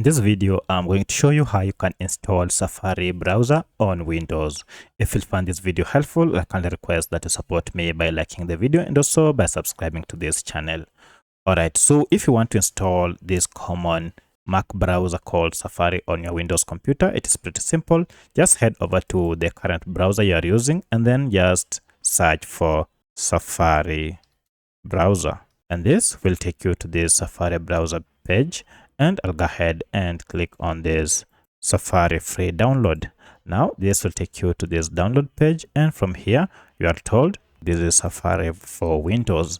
In this video, I'm going to show you how you can install Safari browser on Windows. If you find this video helpful, I kindly request that you support me by liking the video and also by subscribing to this channel. Alright, so if you want to install this common Mac browser called Safari on your Windows computer, it is pretty simple. Just head over to the current browser you are using and then just search for Safari browser. And this will take you to this Safari browser page. And I'll go ahead and click on this Safari free download. Now this will take you to this download page, and from here you are told this is Safari for Windows.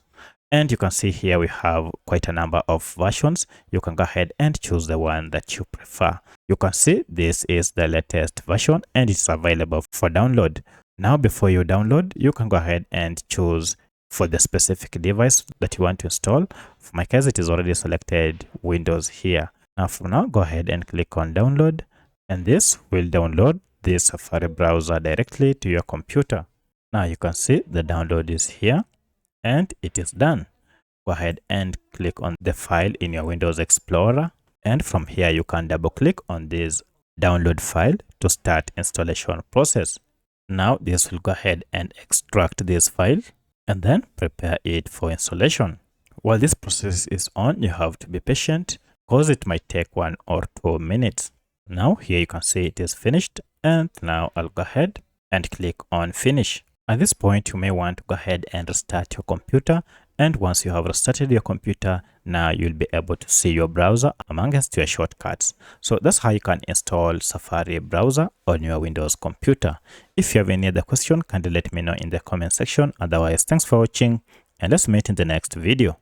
And you can see here we have quite a number of versions. You can go ahead and choose the one that you prefer. You can see this is the latest version and it's available for download. Now before you download, you can go ahead and choose for the specific device that you want to install. For my case, it is already selected Windows here. Now from now, go ahead and click on download, and this will download the Safari browser directly to your computer. Now you can see the download is here and it is done. Go ahead and click on the file in your Windows Explorer, and from here you can double click on this download file to start installation process. Now this will go ahead and extract this file and then prepare it for installation. While this process is on, you have to be patient because it might take 1 or 2 minutes. Now here you can see it is finished, and now I'll go ahead and click on finish. At this point, you may want to go ahead and restart your computer, and once you have restarted your computer, now you'll be able to see your browser amongst your shortcuts. So that's how you can install Safari browser on your Windows computer. If you have any other question, kindly let me know in the comment section. Otherwise, thanks for watching and let's meet in the next video.